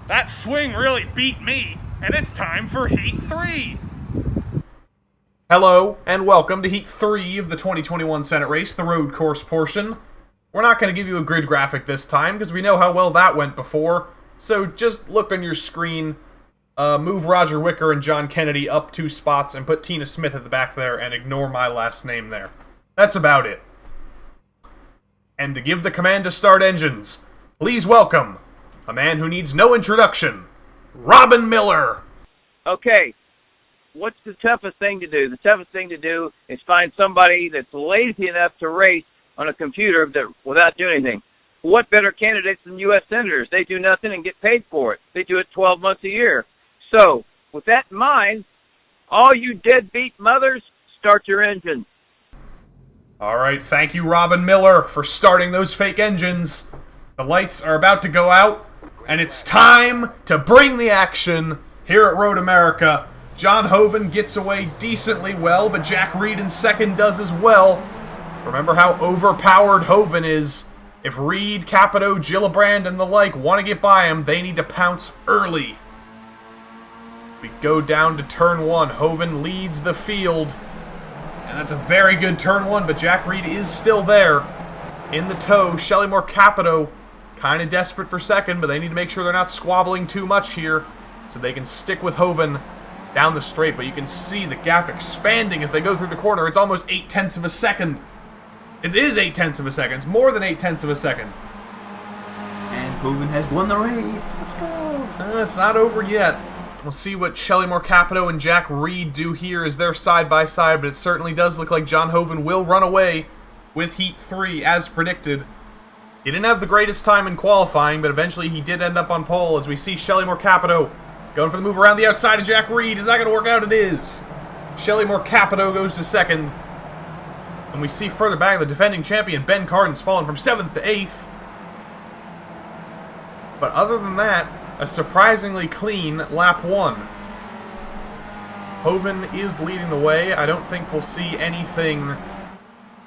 That swing really beat me, and it's time for Heat 3. Hello, and welcome to Heat 3 of the 2021 Senate race, the road course portion. We're not going to give you a grid graphic this time, because we know how well that went before, so just look on your screen, move Roger Wicker and John Kennedy up 2 spots, and put Tina Smith at the back there, and ignore my last name there. That's about it. And to give the command to start engines, please welcome a man who needs no introduction, Robin Miller. Okay, what's the toughest thing to do? The toughest thing to do is find somebody that's lazy enough to race on a computer without doing anything. What better candidates than U.S. senators? They do nothing and get paid for it. They do it 12 months a year. So, with that in mind, all you deadbeat mothers, start your engines. Alright, thank you, Robin Miller, for starting those fake engines. The lights are about to go out, and it's time to bring the action here at Road America. John Hoeven gets away decently well, but Jack Reed in second does as well. Remember how overpowered Hoeven is. If Reed, Capito, Gillibrand, and the like want to get by him, they need to pounce early. We go down to turn 1. Hoeven leads the field. And that's a very good turn 1, but Jack Reed is still there. In the tow, Shelley Capito kind of desperate for second, but they need to make sure they're not squabbling too much here so they can stick with Hoeven down the straight. But you can see the gap expanding as they go through the corner. It's almost 0.8 of a second. It is 0.8 of a second. It's more than 0.8 of a second. And Hoeven has won the race. Let's go. It's not over yet. We'll see what Shelley Capito and Jack Reed do here as they're side by side, but it certainly does look like John Hoeven will run away with Heat 3 as predicted. He didn't have the greatest time in qualifying, but eventually he did end up on pole as we see Shelley Capito going for the move around the outside of Jack Reed. Is that going to work out? It is. Shelley Capito goes to second. And we see further back the defending champion, Ben Cardin's fallen from 7th to 8th. But other than that, a surprisingly clean lap 1. Hoeven is leading the way. I don't think we'll see anything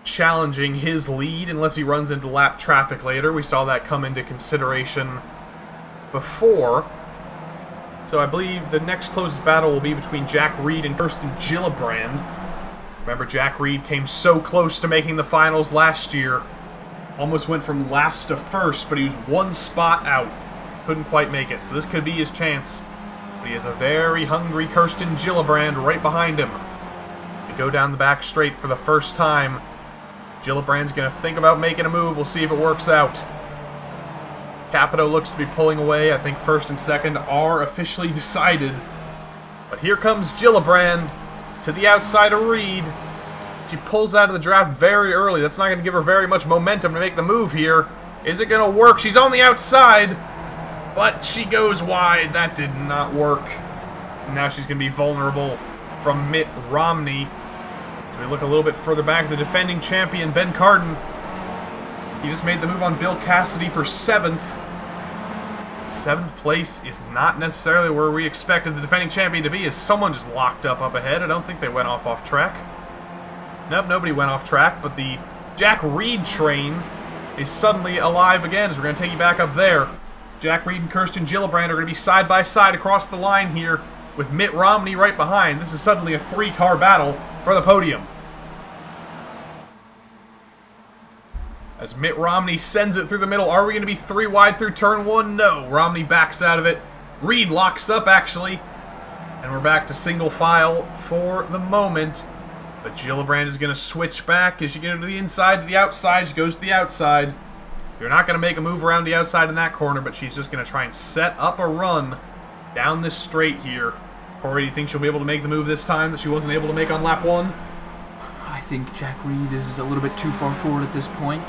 challenging his lead unless he runs into lap traffic later. We saw that come into consideration before. So I believe the next closest battle will be between Jack Reed and Kirsten Gillibrand. Remember, Jack Reed came so close to making the finals last year. Almost went from last to first, but he was 1 spot out. Couldn't quite make it. So this could be his chance. But he has a very hungry Kirsten Gillibrand right behind him. They go down the back straight for the first time. Gillibrand's going to think about making a move. We'll see if it works out. Capito looks to be pulling away. I think first and second are officially decided. But here comes Gillibrand to the outside of Reed. She pulls out of the draft very early. That's not going to give her very much momentum to make the move here. Is it going to work? She's on the outside, but she goes wide. That did not work. Now she's going to be vulnerable from Mitt Romney. So we look a little bit further back. The defending champion, Ben Cardin. He just made the move on Bill Cassidy for 7th. 7th place is not necessarily where we expected the defending champion to be, as someone just locked up ahead. I don't think they went off track. Nope, nobody went off track, but the Jack Reed train is suddenly alive again, as we're going to take you back up there. Jack Reed and Kirsten Gillibrand are going to be side by side across the line here, with Mitt Romney right behind. This is suddenly a 3-car battle for the podium. As Mitt Romney sends it through the middle. Are we going to be 3 wide through turn 1? No. Romney backs out of it. Reed locks up, actually. And we're back to single file for the moment. But Gillibrand is going to switch back. Is she going to the inside, to the outside? She goes to the outside. You're not going to make a move around the outside in that corner, but she's just going to try and set up a run down this straight here. Corey, do you think she'll be able to make the move this time that she wasn't able to make on lap 1? I think Jack Reed is a little bit too far forward at this point.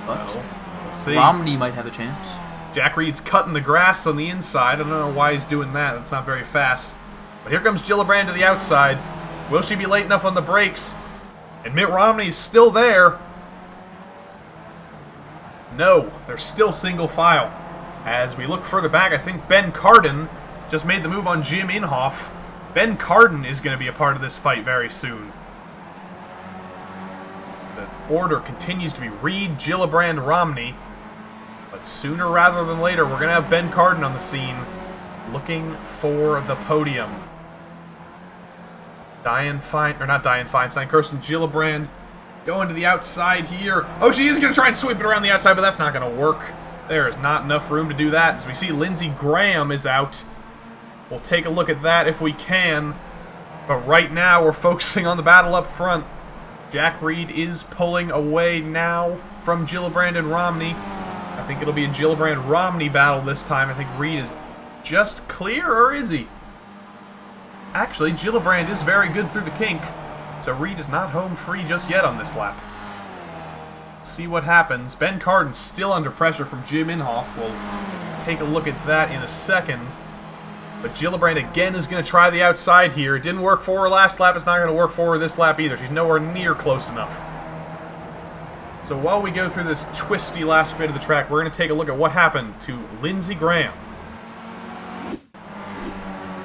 But we'll see. Romney might have a chance. Jack Reed's cutting the grass on the inside. I don't know why he's doing that. That's not very fast. But here comes Gillibrand to the outside. Will she be late enough on the brakes? And Mitt Romney is still there. No, they're still single file. As we look further back, I think Ben Cardin just made the move on Jim Inhofe. Ben Cardin is going to be a part of this fight very soon. The order continues to be Reed, Gillibrand, Romney. But sooner rather than later, we're going to have Ben Cardin on the scene looking for the podium. Kirsten Gillibrand going to the outside here. Oh, she is going to try and sweep it around the outside, but that's not going to work. There is not enough room to do that. As we see, Lindsey Graham is out. We'll take a look at that if we can. But right now, we're focusing on the battle up front. Jack Reed is pulling away now from Gillibrand and Romney. I think it'll be a Gillibrand-Romney battle this time. I think Reed is just clear, or is he? Actually, Gillibrand is very good through the kink, so Reed is not home free just yet on this lap. Let's see what happens. Ben Cardin still under pressure from Jim Inhofe. We'll take a look at that in a second. But Gillibrand again is going to try the outside here. It didn't work for her last lap. It's not going to work for her this lap either. She's nowhere near close enough. So while we go through this twisty last bit of the track, we're going to take a look at what happened to Lindsey Graham.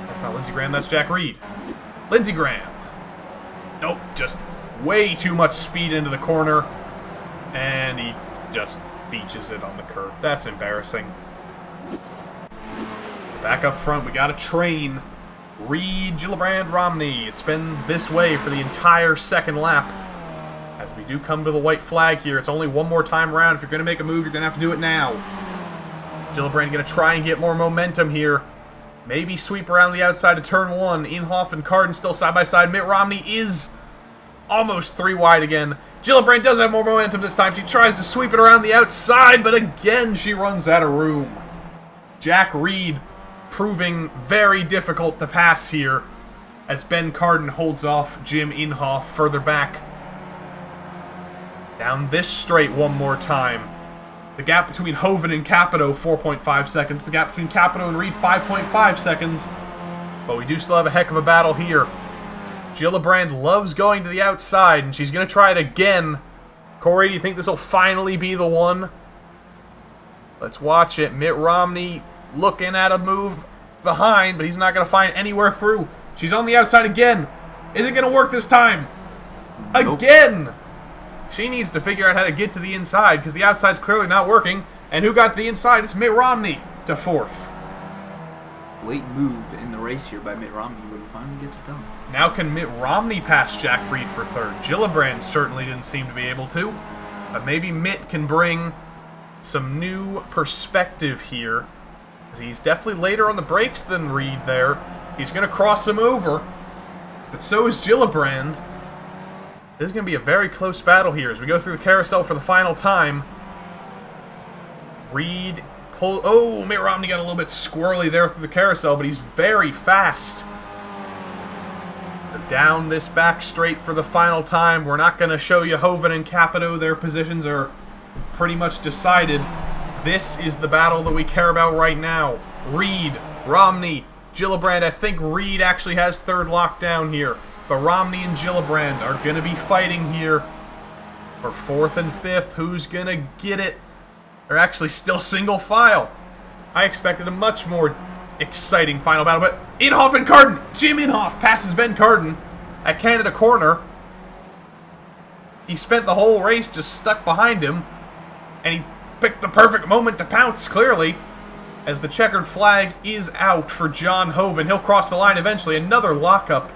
That's not Lindsey Graham, that's Jack Reed. Lindsey Graham. Nope, just way too much speed into the corner. And he just beaches it on the curb. That's embarrassing. Back up front, we got a train. Reed, Gillibrand, Romney. It's been this way for the entire second lap. As we do come to the white flag here, it's only one more time around. If you're going to make a move, you're going to have to do it now. Gillibrand going to try and get more momentum here. Maybe sweep around the outside of turn one. Inhofe and Cardin still side by side. Mitt Romney is almost 3 wide again. Gillibrand does have more momentum this time. She tries to sweep it around the outside, but again she runs out of room. Jack Reed proving very difficult to pass here as Ben Cardin holds off Jim Inhofe further back. Down this straight one more time. The gap between Hoven and Capito, 4.5 seconds. The gap between Capito and Reed, 5.5 seconds. But we do still have a heck of a battle here. Gillibrand loves going to the outside, and she's going to try it again. Corey, do you think this will finally be the one? Let's watch it. Mitt Romney looking at a move behind, but he's not going to find anywhere through. She's on the outside again. Is it going to work this time? Again! Nope. She needs to figure out how to get to the inside, because the outside's clearly not working. And who got to the inside? It's Mitt Romney to fourth. Late move in the race here by Mitt Romney, but he finally gets it done. Now can Mitt Romney pass Jack Reed for third? Gillibrand certainly didn't seem to be able to. But maybe Mitt can bring some new perspective here. He's definitely later on the brakes than Reed there. He's going to cross him over. But so is Gillibrand. This is going to be a very close battle here as we go through the carousel for the final time. Reed pull. Oh, Mitt Romney got a little bit squirrely there through the carousel, but he's very fast. Down this back straight for the final time. We're not going to show you Hoven and Capito. Their positions are pretty much decided. This is the battle that we care about right now. Reed, Romney, Gillibrand. I think Reed actually has third lockdown here. But Romney and Gillibrand are going to be fighting here for fourth and fifth. Who's going to get it? They're actually still single file. I expected a much more exciting final battle, but Inhofe and Cardin. Jim Inhofe passes Ben Cardin at Canada Corner. He spent the whole race just stuck behind him, and he picked the perfect moment to pounce, clearly, as the checkered flag is out for John Hoven. He'll cross the line eventually. Another lockup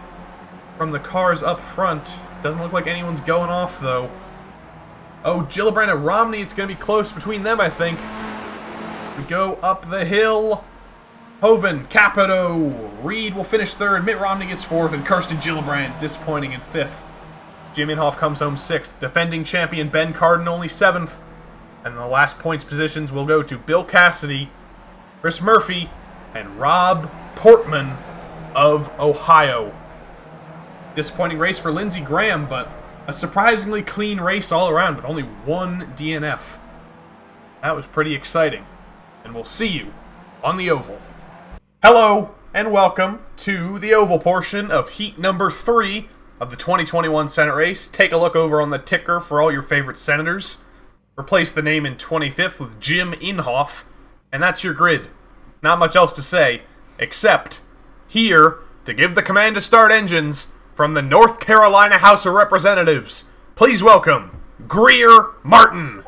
from the cars up front. Doesn't look like anyone's going off, though. Oh, Gillibrand and Romney, it's going to be close between them, I think. We go up the hill. Hoven, Capito, Reed will finish third, Mitt Romney gets fourth, and Kirsten Gillibrand disappointing in fifth. Jim Inhofe comes home sixth. Defending champion Ben Cardin only seventh. And the last points positions will go to Bill Cassidy, Chris Murphy, and Rob Portman of Ohio. Disappointing race for Lindsey Graham, but a surprisingly clean race all around with only one DNF. That was pretty exciting. And we'll see you on the oval. Hello, and welcome to the oval portion of heat number 3 of the 2021 Senate race. Take a look over on the ticker for all your favorite senators. Replace the name in 25th with Jim Inhofe, and that's your grid. Not much else to say, except here to give the command to start engines from the North Carolina House of Representatives. Please welcome Grier Martin.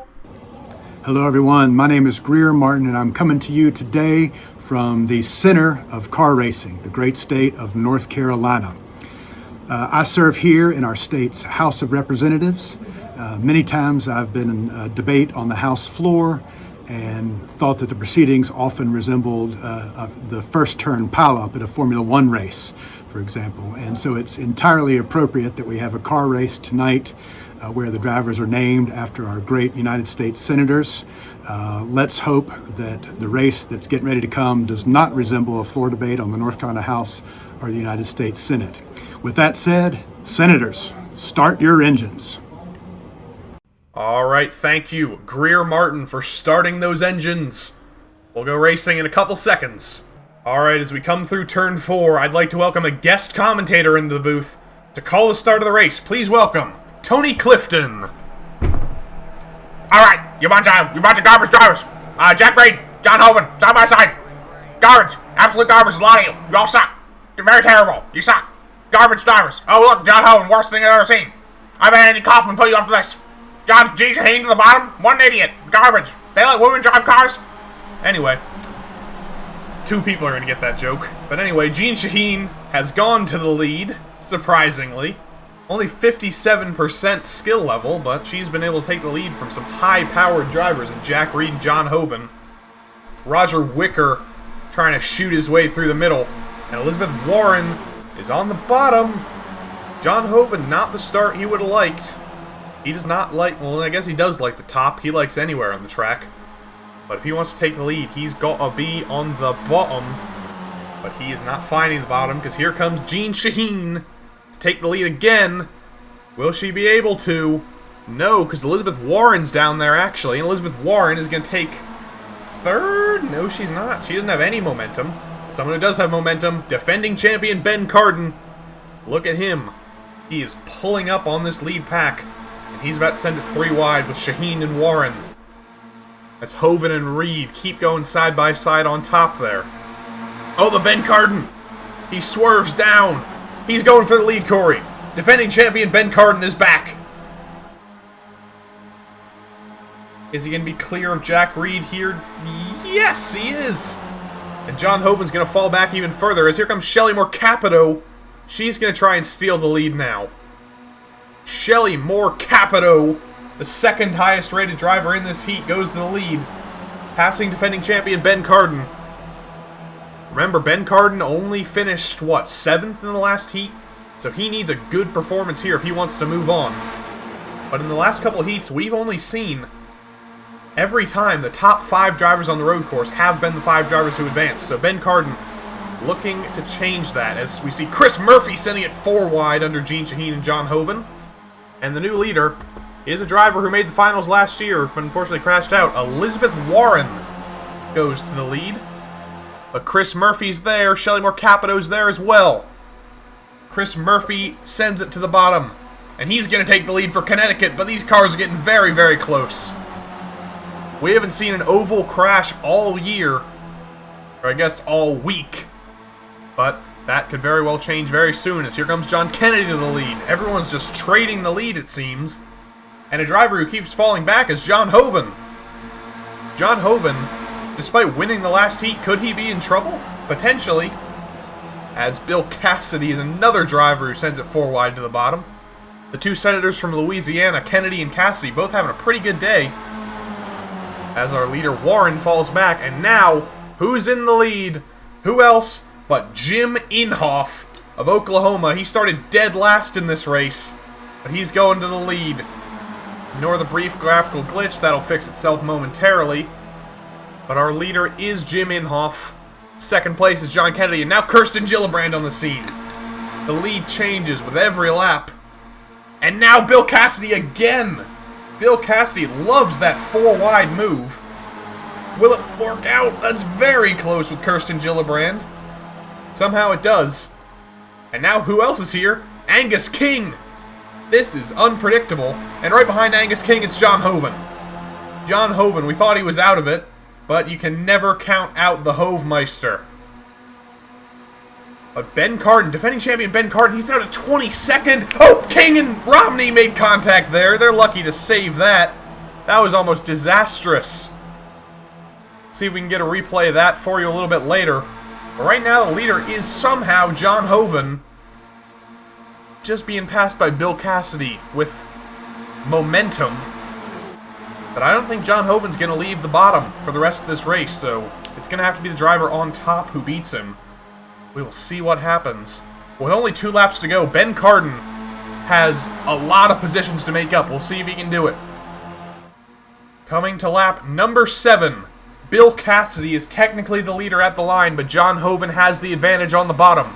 Hello everyone, my name is Grier Martin and I'm coming to you today from the center of car racing, the great state of North Carolina. I serve here in our state's House of Representatives. Many times I've been in a debate on the House floor and thought that the proceedings often resembled the first turn pileup at a Formula One race, for example. And so it's entirely appropriate that we have a car race tonight where the drivers are named after our great United States senators. Let's hope that the race that's getting ready to come does not resemble a floor debate on the North Carolina House or the United States Senate. With that said, senators, start your engines. All right, thank you, Grier Martin, for starting those engines. We'll go racing in a couple seconds. All right, as we come through turn 4, I'd like to welcome a guest commentator into the booth to call the start of the race. Please welcome Tony Clifton. All right, you bunch of garbage drivers. Jack Reed, John Hoven, side by side. Garbage, absolute garbage. A lot of you. You all suck. You're very terrible. You suck. Garbage drivers. Oh look, John Hoven, worst thing I've ever seen. I've had Andy Kaufman put you up to this. John G. Shaheen to the bottom. What an idiot. Garbage. They let women drive cars. Anyway, 2 people are going to get that joke. But anyway, Gene Shaheen has gone to the lead, surprisingly. Only 57% skill level, but she's been able to take the lead from some high-powered drivers in Jack Reed and John Hoven. Roger Wicker trying to shoot his way through the middle. And Elizabeth Warren is on the bottom. John Hoven, not the start he would have liked. He does not like, well, I guess he does like the top. He likes anywhere on the track. But if he wants to take the lead, he's got to be on the bottom. But he is not finding the bottom, because here comes Gene Shaheen to take the lead again. Will she be able to? No, because Elizabeth Warren's down there, actually. And Elizabeth Warren is going to take third? No, she's not. She doesn't have any momentum. Someone who does have momentum, defending champion Ben Cardin. Look at him. He is pulling up on this lead pack. And he's about to send it 3 wide with Shaheen and Warren. As Hoven and Reed keep going side by side on top there. Oh, the Ben Cardin! He swerves down. He's going for the lead, Corey. Defending champion Ben Cardin is back. Is he going to be clear of Jack Reed here? Yes, he is. And John Hoven's going to fall back even further as here comes Shelley Moore Capito. She's going to try and steal the lead now. Shelley Moore Capito, the second highest rated driver in this heat, goes to the lead, passing defending champion Ben Cardin. Remember, Ben Cardin only finished, what, 7th in the last heat? So he needs a good performance here if he wants to move on. But in the last couple heats, we've only seen, every time, the top 5 drivers on the road course have been the 5 drivers who advance. So Ben Cardin looking to change that, as we see Chris Murphy sending it 4 wide under Gene Shaheen and John Hoven. And the new leader is a driver who made the finals last year, but unfortunately crashed out. Elizabeth Warren goes to the lead. But Chris Murphy's there. Shelley Moore Capito's there as well. Chris Murphy sends it to the bottom. And he's going to take the lead for Connecticut, but these cars are getting very, very close. We haven't seen an oval crash all year. Or I guess all week. But that could very well change very soon, as here comes John Kennedy to the lead. Everyone's just trading the lead, it seems. And a driver who keeps falling back is John Hoven. John Hoven, despite winning the last heat, could he be in trouble? Potentially. As Bill Cassidy is another driver who sends it 4 wide to the bottom. The 2 senators from Louisiana, Kennedy and Cassidy, both having a pretty good day. As our leader Warren falls back, and now, who's in the lead? Who else but Jim Inhofe of Oklahoma? He started dead last in this race, but he's going to the lead. Ignore the brief graphical glitch, that'll fix itself momentarily. But our leader is Jim Inhofe. Second place is John Kennedy, and now Kirsten Gillibrand on the scene. The lead changes with every lap. And now Bill Cassidy again! Bill Cassidy loves that 4 wide move. Will it work out? That's very close with Kirsten Gillibrand. Somehow it does. And now who else is here? Angus King! This is unpredictable. And right behind Angus King, it's John Hoven. John Hoven, we thought he was out of it, but you can never count out the Hovemeister. But Ben Cardin, defending champion Ben Cardin, he's down to 22nd. Oh, King and Romney made contact there. They're lucky to save that. That was almost disastrous. See if we can get a replay of that for you a little bit later. But right now, the leader is somehow John Hoven, just being passed by Bill Cassidy with momentum. But I don't think John Hoven's going to leave the bottom for the rest of this race, so it's going to have to be the driver on top who beats him. We will see what happens. With only 2 laps to go, Ben Cardin has a lot of positions to make up. We'll see if he can do it. Coming to lap number 7, Bill Cassidy is technically the leader at the line, but John Hoven has the advantage on the bottom.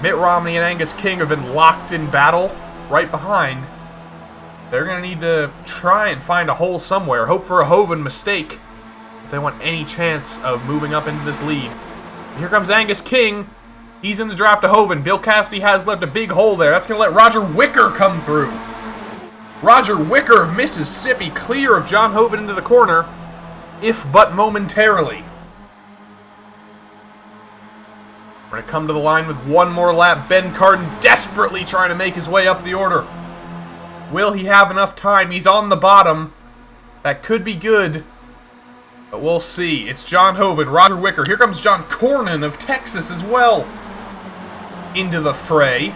Mitt Romney and Angus King have been locked in battle right behind. They're going to need to try and find a hole somewhere, hope for a Hoven mistake if they want any chance of moving up into this lead. Here comes Angus King. He's in the draft to Hoven. Bill Cassidy has left a big hole there. That's going to let Roger Wicker come through. Roger Wicker of Mississippi clear of John Hoven into the corner, if but momentarily. We're going to come to the line with one more lap. Ben Cardin desperately trying to make his way up the order. Will he have enough time? He's on the bottom. That could be good, but we'll see. It's John Hoven, Roger Wicker. Here comes John Cornyn of Texas as well into the fray.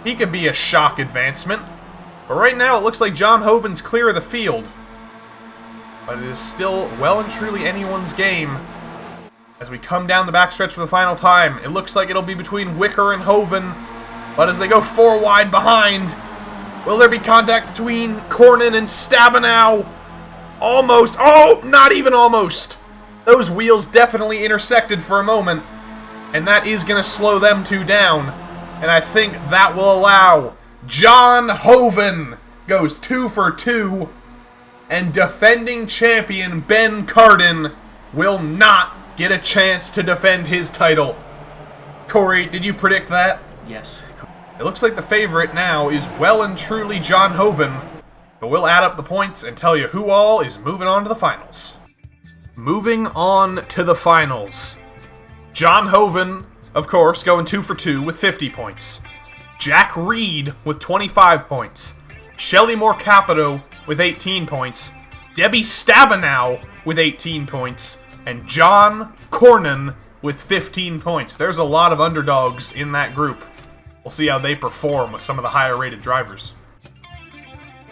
He could be a shock advancement. But right now, it looks like John Hoven's clear of the field. But it is still well and truly anyone's game. As we come down the backstretch for the final time, it looks like it'll be between Wicker and Hoven. But as they go 4 wide behind, will there be contact between Cornyn and Stabenow? Almost. Oh, not even almost. Those wheels definitely intersected for a moment. And that is going to slow them 2 down. And I think that will allow John Hoven goes 2 for 2. And defending champion Ben Cardin will not get a chance to defend his title. Corey, did you predict that? Yes. It looks like the favorite now is well and truly John Hoven, but we'll add up the points and tell you who all is moving on to the finals. Moving on to the finals. John Hoven, of course, going 2 for 2 with 50 points. Jack Reed with 25 points. Shelley Moore Capito with 18 points. Debbie Stabenow with 18 points. And John Cornyn with 15 points. There's a lot of underdogs in that group. We'll see how they perform with some of the higher rated drivers.